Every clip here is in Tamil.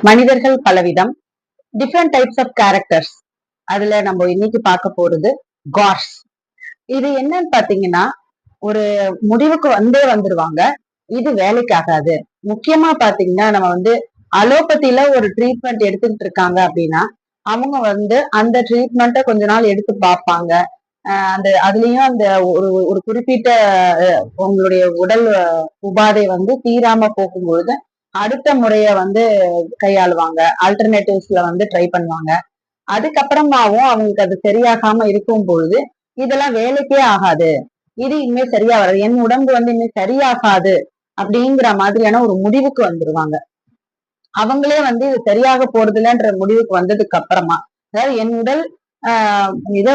மனிதர்கள் பலவிதம், டிஃப்ரெண்ட் டைப்ஸ் ஆஃப் கேரக்டர்ஸ். அதுல நம்ம இன்னைக்கு பார்க்க போறது காட்ஸ். இது என்னன்னு பாத்தீங்கன்னா, ஒரு முடிவுக்கு வந்துருவாங்க. இது வேலைக்கு ஆகாது. முக்கியமா பாத்தீங்கன்னா, நம்ம அலோபதியில ஒரு ட்ரீட்மெண்ட் எடுத்துக்கிட்டு இருக்காங்க அப்படின்னா, அவங்க அந்த ட்ரீட்மெண்ட்டை கொஞ்ச நாள் எடுத்து பார்ப்பாங்க. அதுலயும் அந்த ஒரு ஒரு குறிப்பிட்ட உங்களுடைய உடல் உபாதை தீராம போகும்பொழுது அடுத்த முறைய கையாளுவாங்க. ஆல்டர்னேட்டிவ்ஸ்ல ட்ரை பண்ணுவாங்க. அதுக்கப்புறமாவும் அவங்களுக்கு அது சரியாகாம இருக்கும் பொழுது இதெல்லாம் வேலைக்கே ஆகாது, இது இனிமே சரியா வராது, என் உடம்பு இனிமே சரியாகாது அப்படிங்கிற மாதிரியான ஒரு முடிவுக்கு வந்துருவாங்க. அவங்களே இது சரியாக போறதில்லன்ற முடிவுக்கு வந்ததுக்கு அப்புறமா, அதாவது என் உடல் இத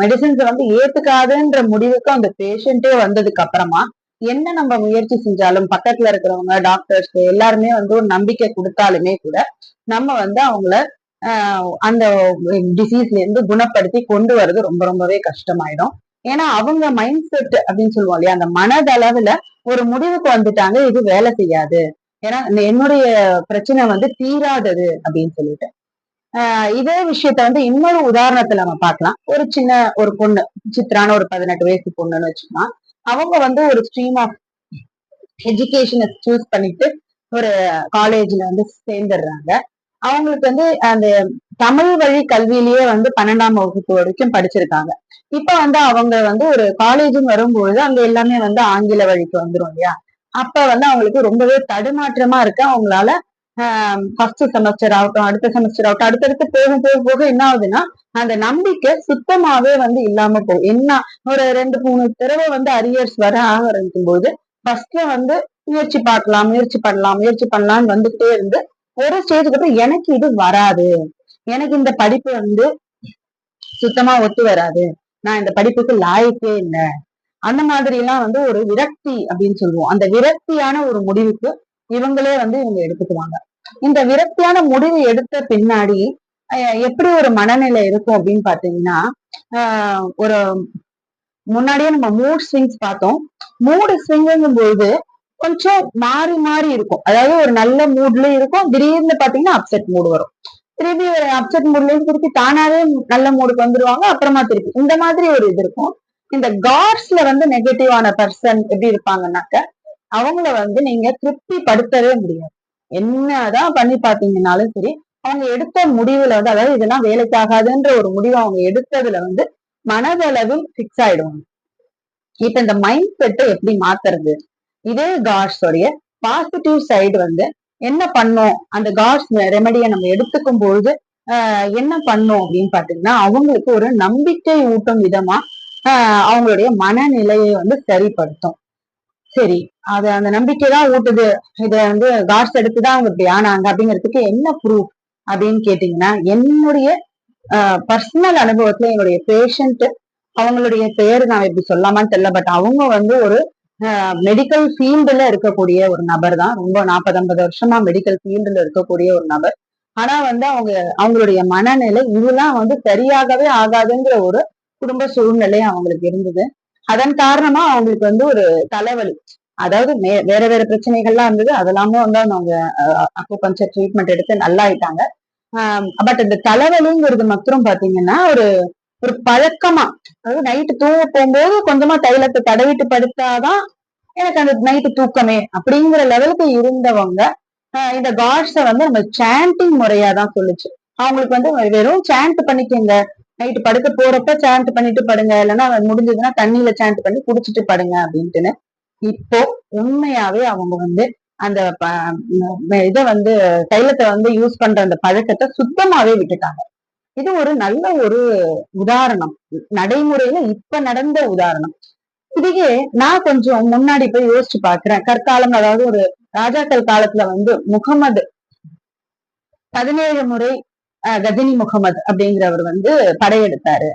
மெடிசின்ஸ் ஏத்துக்காதுன்ற முடிவுக்கு அந்த பேஷண்டே வந்ததுக்கு அப்புறமா என்ன நம்ம முயற்சி செஞ்சாலும் பக்கத்துல இருக்கிறவங்க டாக்டர்ஸ் எல்லாருமே ஒரு நம்பிக்கை கொடுத்தாலுமே கூட நம்ம அவங்கள அந்த டிசீஸ்ல இருந்து குணப்படுத்தி கொண்டு வர்றது ரொம்ப ரொம்பவே கஷ்டமாயிடும். ஏன்னா அவங்க மைண்ட் செட் அப்படின்னு சொல்லுவோம் இல்லையா, அந்த மனதளவுல ஒரு முடிவுக்கு வந்துட்டாங்க, இது வேலை செய்யாது, ஏன்னா என்னுடைய பிரச்சனை தீராதது அப்படின்னு சொல்லிட்டு. இதே விஷயத்த இன்னொரு உதாரணத்துல நம்ம பார்க்கலாம். ஒரு சின்ன ஒரு பொண்ணு, சித்ரான ஒரு 18 வயசு பொண்ணுன்னு வச்சுக்கோங்க. அவங்க ஒரு ஸ்ட்ரீம் ஆஃப் எஜுகேஷனை சூஸ் பண்ணிட்டு ஒரு காலேஜ்ல சேர்ந்துடுறாங்க. அவங்களுக்கு அந்த தமிழ் வழி கல்வியிலேயே 12ஆம் வகுப்பு வரைக்கும் படிச்சிருக்காங்க. இப்ப அவங்க ஒரு காலேஜும் வரும்பொழுது அங்க எல்லாமே ஆங்கில வழிக்கு வந்துரும் இல்லையா. அப்ப அவங்களுக்கு ரொம்பவே தடுமாற்றமா இருக்கு. அவங்களால ஃபர்ஸ்ட் செமஸ்டர் ஆகட்டும், அடுத்த செமஸ்டர் ஆகட்டும், அடுத்தடுத்து போக போக போக என்ன ஆகுதுன்னா அந்த நம்பிக்கை சுத்தமாவே இல்லாம போகும். என்ன ஒரு 2-3 தடவை அரியர்ஸ் வர ஆரம்பிக்கும் போது ஃபர்ஸ்ட்ல முயற்சி பார்க்கலாம், முயற்சி பண்ணலாம், முயற்சி பண்ணலாம்னு வந்துகிட்டே இருந்து ஒரு ஸ்டேஜுக்கு அப்புறம் எனக்கு இது வராது, எனக்கு இந்த படிப்பு சுத்தமா ஒத்து வராது, நான் இந்த படிப்புக்கு லாயக்கே இல்லை, அந்த மாதிரி எல்லாம் ஒரு விரக்தி அப்படின்னு சொல்லுவோம். அந்த விரக்தியான ஒரு முடிவுக்கு இவங்களே இவங்க எடுத்துக்குவாங்க. இந்த விரக்தியான முடிவு எடுத்த பின்னாடி எப்படி ஒரு மனநிலை இருக்கும் அப்படின்னு பாத்தீங்கன்னா, ஒரு முன்னாடியே நம்ம மூட் ஸ்விங்ஸ் பார்த்தோம். மூடு ஸ்விங்குங்கும் போது கொஞ்சம் மாறி மாறி இருக்கும். அதாவது ஒரு நல்ல மூட்ல இருக்கும், திடீர்னு பாத்தீங்கன்னா அப்செட் மூடு வரும். திருப்பி ஒரு அப்செட் மூட்ல இருந்து திருப்பி தானாவே நல்ல மூடுக்கு வந்துருவாங்க. அப்புறமா திருப்பி இந்த மாதிரி ஒரு இது இருக்கும். இந்த காட்ஸ்ல நெகட்டிவான பர்சன் எப்படி இருப்பாங்கன்னாக்க, அவங்கள நீங்க திருப்தி படுத்தவே முடியாது. என்னதான் பண்ணி பாத்தீங்கன்னாலும் சரி, அவங்க எடுத்த முடிவுல அதாவது இதெல்லாம் வேலைக்கு ஆகாதுன்ற ஒரு முடிவை அவங்க எடுத்ததுல மனதளவில் பிக்ஸ் ஆயிடுவாங்க. இப்ப இந்த மைண்ட் செட்டை எப்படி மாத்துறது? இதே காட்ஸ் உடைய பாசிட்டிவ் சைடு என்ன பண்ணும், அந்த காட்ஸ் ரெமெடியை நம்ம எடுத்துக்கும் பொழுது என்ன பண்ணும் அப்படின்னு பாத்தீங்கன்னா, அவங்களுக்கு ஒரு நம்பிக்கை ஊட்டும் விதமா அவங்களுடைய மனநிலையை சரிப்படுத்தும். சரி, அது அந்த நம்பிக்கைதான் ஊட்டுது, இத காட்ஸ் எடுத்துதான் அவங்க இப்படி ஆனாங்க அப்படிங்கிறதுக்கு என்ன ப்ரூஃப் அப்படின்னு கேட்டீங்கன்னா, என்னுடைய பர்சனல் அனுபவத்துல என்னுடைய பேஷண்ட், அவங்களுடைய பேரு நான் எப்படி சொல்லாமான்னு தெரியல, பட் அவங்க ஒரு மெடிக்கல் ஃபீல்டுல இருக்கக்கூடிய ஒரு நபர் தான். ரொம்ப 40-50 வருஷமா மெடிக்கல் ஃபீல்டுல இருக்கக்கூடிய ஒரு நபர். ஆனா அவங்களுடைய மனநிலை இதெல்லாம் சரியாகவே ஆகாதுங்கிற ஒரு குடும்ப சூழ்நிலை அவங்களுக்கு இருந்தது. அதன் காரணமா அவங்களுக்கு ஒரு தலைவலி, அதாவது வேற வேற பிரச்சனைகள்லாம் இருந்தது. அதெல்லாமும் அவங்க அக்குபஞ்சர் ட்ரீட்மெண்ட் எடுத்து நல்லா ஆயிட்டாங்க. பட் இந்த தலைவலிங்கிறது மாத்திரம் பாத்தீங்கன்னா ஒரு ஒரு பழக்கமா, அதாவது நைட்டு தூங்க போகும்போது கொஞ்சமா தைலத்தை தடவிட்டு படுத்தாதான் எனக்கு அந்த நைட்டு தூக்கமே அப்படிங்கிற லெவலுக்கு இருந்தவங்க இந்த காட்ஸ நம்ம சாண்டிங் முறையாதான் சொல்லுச்சு. அவங்களுக்கு வெறும் சாண்ட் பண்ணிக்கங்க, நைட்டு படுக்க போறப்ப சாண்ட் பண்ணிட்டு படுங்க, இல்லைன்னா முடிஞ்சதுன்னா தண்ணியில சாண்ட் பண்ணி குடிச்சிட்டு படுங்க அப்படின்ட்டுன்னு. இப்போ உண்மையாவே அவங்க அந்த இதை தைலத்தை யூஸ் பண்ற அந்த பழக்கத்தை சுத்தமாவே விட்டுட்டாங்க. இது ஒரு நல்ல ஒரு உதாரணம், நடைமுறையில இப்ப நடந்த உதாரணம். இதுவே நான் கொஞ்சம் முன்னாடி போய் யோசிச்சு பாக்குறேன். கற்காலம், அதாவது ஒரு ராஜாக்கள் காலத்துல முகமது 17 முறை கஜினி முகமது அப்படிங்கிறவர் படையெடுத்தாரு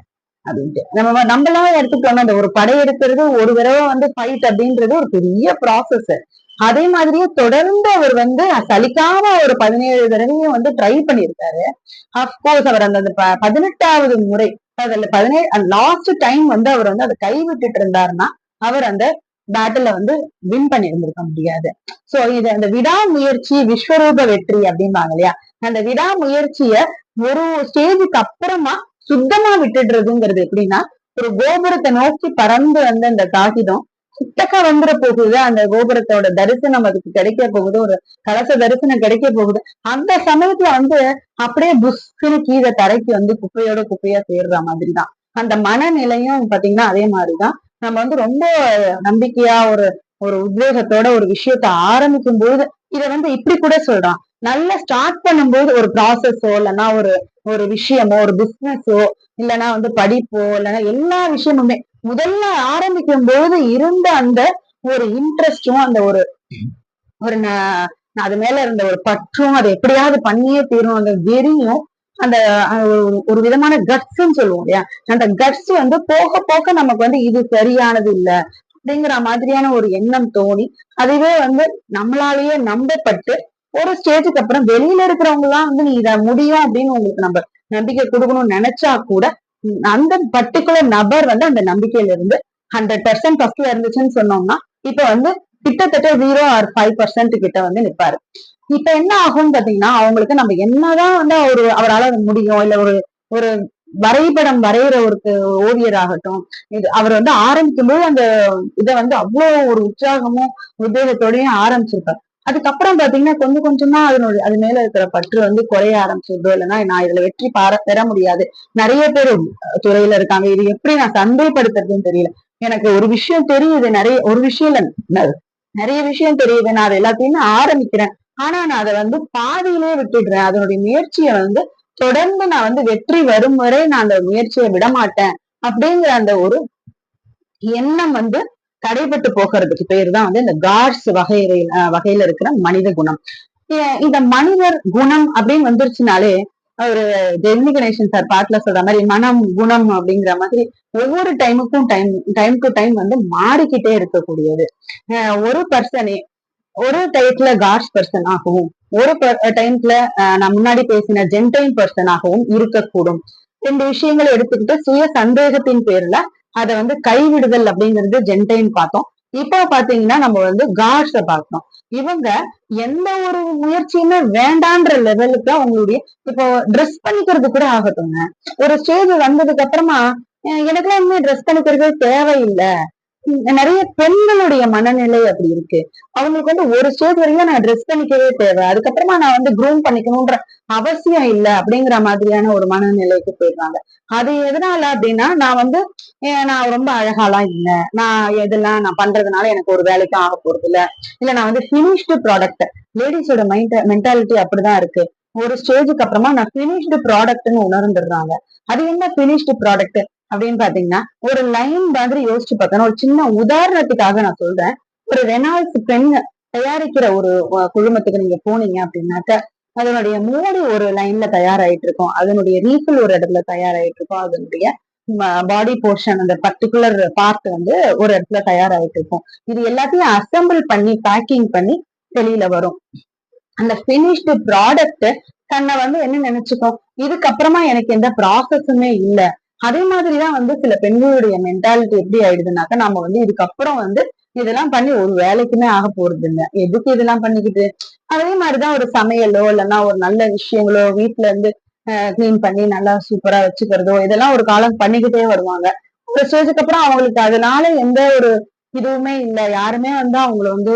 அப்படின்ட்டு நம்மளாம் எடுத்துக்கோங்க. அந்த ஒரு படையெடுக்கிறது ஒரு தடவை ஃபைட் அப்படின்றது ஒரு பெரிய ப்ராசஸ். அதே மாதிரியே தொடர்ந்து அவர் சலிக்காம ஒரு 17 தடவையும் ட்ரை பண்ணியிருக்காரு. அப்கோர்ஸ் அவர் அந்த 18வது முறை, அதுல 17 லாஸ்ட் டைம் அவர் அதை கைவிட்டுட்டு இருந்தாருன்னா அவர் அந்த பேட்டில வந்து வின் பண்ணி இருந்திருக்க முடியாது. சோ இது அந்த விடாமுயற்சி விஸ்வரூப வெற்றி அப்படிம்பாங்க இல்லையா, அந்த விடாமுயற்சிய ஒரு ஸ்டேஜுக்கு அப்புறமா சுத்தமா விட்டுடுறதுங்கிறது எப்படின்னா, ஒரு கோபுரத்தை நோக்கி பறந்து வந்த அந்த காகிதம் கிட்டக்க வந்துட போகுது, அந்த கோபுரத்தோட தரிசனம் அதுக்கு கிடைக்க போகுது, ஒரு கலச தரிசனம் கிடைக்க போகுது. அந்த சமயத்துல வந்து அப்படியே புஷ்ன்னு கீழே தரைக்கு வந்து குப்பையோட குப்பையா சேர்ற மாதிரிதான் அந்த மனநிலையும் பாத்தீங்கன்னா அதே மாதிரிதான். நம்ம வந்து ரொம்ப நம்பிக்கையா ஒரு ஒரு உத்வேகத்தோட ஒரு விஷயத்த ஆரம்பிக்கும் போது இத வந்து இப்படி கூட சொல்றான், நல்லா ஸ்டார்ட் பண்ணும்போது ஒரு ப்ராசஸோ இல்லைன்னா ஒரு ஒரு விஷயமோ ஒரு பிசினஸோ இல்லைன்னா வந்து படிப்போ இல்லைன்னா எல்லா விஷயமுமே முதல்ல ஆரம்பிக்கும் போது இருந்த அந்த ஒரு இன்ட்ரெஸ்டும் அந்த ஒரு ஒரு அது மேல இருந்த ஒரு பற்றும் அதை எப்படியாவது பண்ணியே தீரும் அந்த வெறியும் அந்த ஒரு விதமான கட்ஸ்ன்னு சொல்லுவோம் இல்லையா, அந்த கட்ஸ் வந்து போக போக நமக்கு வந்து இது சரியானது இல்ல அப்படிங்கிற மாதிரியான ஒரு எண்ணம் தோணி அதுவே வந்து நம்மளாலேயே நம்பப்பட்டு ஒரு ஸ்டேஜுக்கு அப்புறம் வெளியில இருக்கிறவங்க எல்லாம் வந்து நீ இத முடியும் அப்படின்னு உங்களுக்கு நம்ம நம்பிக்கை கொடுக்கணும்னு நினைச்சா கூட அந்த பர்டிகுலர் நபர் வந்து அந்த நம்பிக்கையில இருந்து 100% ஃபர்ஸ்ட்ல இருந்துச்சுன்னு சொன்னோம்னா இப்ப வந்து கிட்டத்தட்ட 0 or 5% கிட்ட வந்து நிப்பாரு. இப்ப என்ன ஆகும்னு பாத்தீங்கன்னா அவங்களுக்கு நம்ம என்னதான் வந்து அவரால் முடியும் இல்ல ஒரு ஒரு வரைபடம் வரைகிற ஒரு ஓவியர் ஆகட்டும், இது அவர் வந்து ஆரம்பிக்கும் போது அந்த இதை வந்து அவ்வளவு ஒரு உற்சாகமும் உத்வேகத்தோடயும் ஆரம்பிச்சிருப்பார். அதுக்கப்புறம் பாத்தீங்கன்னா கொஞ்சம் கொஞ்சமா அது மேல இருக்கிற பற்று வந்து குறைய ஆரம்பிச்சிருதோ இல்லைன்னா நான் இதுல வெற்றி பெற முடியாது, நிறைய பேர் துறையில இருக்காங்க, இது எப்படி நான் சந்தைப்படுத்துறதுன்னு தெரியல, எனக்கு ஒரு விஷயம் தெரியுது, ஒரு விஷயம் இல்ல நிறைய விஷயம் தெரியுது, நான் அதை எல்லாத்தையுமே ஆரம்பிக்கிறேன், ஆனா நான் அதை வந்து பாதியிலே விட்டுடுறேன், அதனுடைய முயற்சியை வந்து தொடர்ந்து நான் வந்து வெற்றி வரும் வரை நான் அந்த முயற்சியை விடமாட்டேன் அப்படிங்கிற அந்த ஒரு எண்ணம் வந்து தடைபட்டு போகிறதுக்கு பேர் தான் வந்து இந்த காட்ஸ் வகையில இருக்கிற மனித குணம். இந்த மனிதர் குணம் அப்படின்னு வந்துருச்சுனாலே ஒரு ஜெமினி கணேசன் சார் பாட்டுல சொல்ற மாதிரி மனம் குணம் அப்படிங்கிற மாதிரி ஒவ்வொரு டைம் டு டைம் வந்து மாறிக்கிட்டே இருக்கக்கூடியது. ஒரு பர்சனே ஒரு டைப்ல காட்ஸ் பர்சன் ஆகவும் ஒரு டைம்ல நான் முன்னாடி பேசின ஜென்டைன் பர்சன் ஆகவும் இருக்கக்கூடும். ரெண்டு விஷயங்களை எடுத்துக்கிட்டு சுய சந்தேகத்தின் பேர்ல அதை வந்து கைவிடுதல் அப்படிங்கிறது ஜென்டைன் பார்த்தோம். இப்போ பாத்தீங்கன்னா நம்ம வந்து காட்ஸ பார்த்தோம். இவங்க எந்த ஒரு முயற்சியுமே வேண்டான்ற லெவலுக்கு அவங்களுடைய இப்போ ட்ரெஸ் பண்ணிக்கிறது கூட ஆகட்டுங்க, ஒரு ஸ்டேஜ் வந்ததுக்கு அப்புறமா எனக்குலாம் இனிமே ட்ரெஸ் பண்ணிக்கிறது தேவையில்லை, நிறைய பெண்களுடைய மனநிலை அப்படி இருக்கு. அவங்களுக்கு வந்து ஒரு ஸ்டேஜ் வரைக்கும் நான் ட்ரெஸ் பண்ணிக்கவே தேவை, அதுக்கப்புறமா நான் வந்து க்ரூம் பண்ணிக்கணும்ன்ற அவசியம் இல்லை அப்படிங்கிற மாதிரியான ஒரு மனநிலைக்கு போயிடுறாங்க. அது எதனால அப்படின்னா நான் வந்து நான் ரொம்ப அழகாலாம் இல்லை, நான் எதெல்லாம் நான் பண்றதுனால எனக்கு ஒரு வேலைக்கும் ஆக போறது இல்ல நான் வந்து பினிஷ்டு ப்ராடக்ட், லேடிஸோட மென்டாலிட்டி அப்படிதான் இருக்கு. ஒரு ஸ்டேஜுக்கு அப்புறமா நான் பினிஷ்டு ப்ராடக்ட்னு உணர்ந்துடுறாங்க. அது என்ன பினிஷ்டு ப்ராடக்ட் அப்படின்னு பாத்தீங்கன்னா ஒரு லைன் மாதிரி யோசிச்சு பார்த்தோன்னா, ஒரு சின்ன உதாரணத்துக்காக நான் சொல்றேன். ஒரு ரெனால்ட்ஸ் பெண் தயாரிக்கிற ஒரு குழுமத்துக்கு நீங்க போனீங்க அப்படின்னாக்க அதனுடைய மூடி ஒரு லைன்ல தயாராயிட்டு இருக்கும், அதனுடைய ரீஃபில் ஒரு இடத்துல தயாராயிட்டு இருக்கும், அதனுடைய பாடி போர்ஷன் அந்த பர்டிகுலர் பார்ட் வந்து ஒரு இடத்துல தயாராயிட்டு இருக்கும். இது எல்லாத்தையும் அசம்பிள் பண்ணி பேக்கிங் பண்ணி வெளியில வரும். அந்த பினிஷ்டு ப்ராடக்ட் தன்னை வந்து என்ன நினைச்சுக்கோ, இதுக்கப்புறமா எனக்கு எந்த ப்ராசஸுமே இல்ல. அதே மாதிரிதான் வந்து சில பெண்களுடைய மென்டாலிட்டி எப்படி ஆயிடுதுனாக்கா நம்ம வந்து இதுக்கப்புறம் வந்து இதெல்லாம் பண்ணி ஒரு வேலைக்குமே ஆக போறது இல்லை, எதுக்கு இதெல்லாம் பண்ணிக்கிட்டு. அதே மாதிரிதான் ஒரு சமையலோ இல்லைன்னா ஒரு நல்ல விஷயங்களோ வீட்டுல இருந்து கிளீன் பண்ணி நல்லா சூப்பரா வச்சுக்கிறதோ இதெல்லாம் ஒரு காலம் பண்ணிக்கிட்டே வருவாங்க. ஒரு ஸ்டேஜுக்கு அப்புறம் அவங்களுக்கு அதனால எந்த ஒரு இதுவுமே இல்லை, யாருமே வந்து அவங்களை வந்து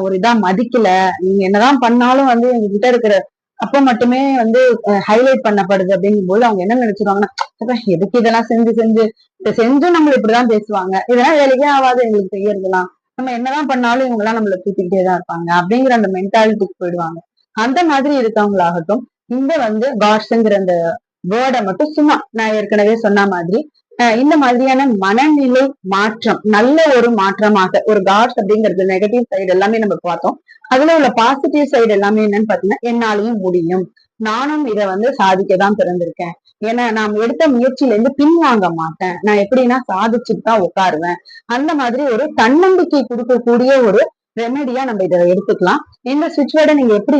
ஒரு இதா மதிக்கல, நீங்க என்னதான் பண்ணாலும் வந்து எங்க கிட்ட இருக்கிற அப்ப மட்டுமே வந்து ஹைலைட் பண்ணப்படுது அப்படிங்கும் போது அவங்க என்ன நினைச்சிருவாங்கன்னா எதுக்கு இதெல்லாம் செஞ்சு செஞ்சும் நம்மள இப்படிதான் பேசுவாங்க, இதெல்லாம் வேலைக்கே ஆகாது எங்களுக்கு செய்யறதுலாம், நம்ம என்னதான் பண்ணாலும் இவங்க எல்லாம் நம்மள தூக்கிக்கிட்டே தான் இருப்பாங்க அப்படிங்கிற அந்த மென்டாலிட்டிக்கு போயிடுவாங்க. அந்த மாதிரி இருக்கவங்களாகட்டும் இந்த வந்து காட்ஸ்ங்கிற அந்த வேர்டை மட்டும் சும்மா நான் ஏற்கனவே சொன்ன மாதிரி இந்த மாதிரியான மனநிலை மாற்றம் நல்ல ஒரு மாற்றமாக ஒரு காட்ஸ் அப்படிங்கிறது நெகட்டிவ் சைடு எல்லாமே நம்ம பார்த்தோம். அதுல உள்ள பாசிட்டிவ் சைடு எல்லாமே என்னன்னு பாத்தீங்கன்னா என்னாலையும் முடியும், நானும் இதை வந்து சாதிக்கதான் பிறந்திருக்கேன், ஏன்னா நான் எடுத்த முயற்சியில இருந்து பின்வாங்க மாட்டேன், நான் எப்படின்னா சாதிச்சுட்டு தான் உட்காருவேன். அந்த மாதிரி ஒரு தன்னம்பிக்கை கொடுக்கக்கூடிய ஒரு ரெமெடியா நம்ம இதை எடுத்துக்கலாம். இந்த ஸ்விட்ச் வேர்டை நீங்க எப்படி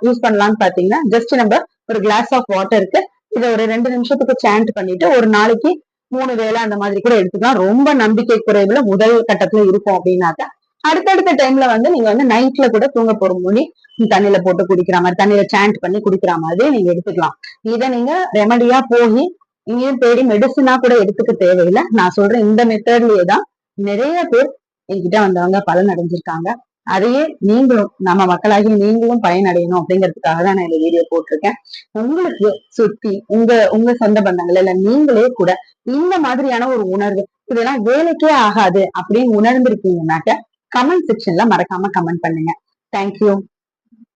யூஸ் பண்ணலாம்னு பாத்தீங்கன்னா ஜஸ்ட் நம்ம ஒரு கிளாஸ் ஆஃப் வாட்டருக்கு இதை ஒரு 2 நிமிஷத்துக்கு சாண்ட் பண்ணிட்டு ஒரு நாளைக்கு 3 வேளை அந்த மாதிரி கூட எடுத்துக்கலாம். ரொம்ப நம்பிக்கை குறைவுல முதல் கட்டத்துல இருக்கும் அப்படின்னாக்க அடுத்தடுத்த டைம்ல நீங்க நைட்ல கூட தூங்க போற முடி தண்ணியில போட்டு குடிக்கிற மாதிரி, தண்ணியில சாண்ட் பண்ணி குடிக்கிற மாதிரி நீங்க எடுத்துக்கலாம். இதை நீங்க ரெமடியா போய் இங்கேயும் தேடி மெடிசினா கூட எடுத்துக்க தேவையில்லை. நான் சொல்றேன் இந்த மெத்தட்லயே தான் நிறைய பேர் என்கிட்ட வந்தவங்க பலன் அடைஞ்சிருக்காங்க. அதையே நீங்களும் நம்ம மக்களாகி நீங்களும் பயனடையணும் அப்படிங்கிறதுக்காக தான் நான் இந்த வீடியோ போட்டிருக்கேன். உங்களுக்கு சுத்தி உங்க உங்க சொந்த பந்தங்கள் இல்ல நீங்களே கூட இந்த மாதிரியான ஒரு உணர்வு இதெல்லாம் வேலைக்கே ஆகாது அப்படின்னு உணர்ந்திருக்கீங்கன்னாக்க கமெண்ட் செக்ஷன்ல மறக்காம கமெண்ட் பண்ணுங்க. தேங்க்யூ.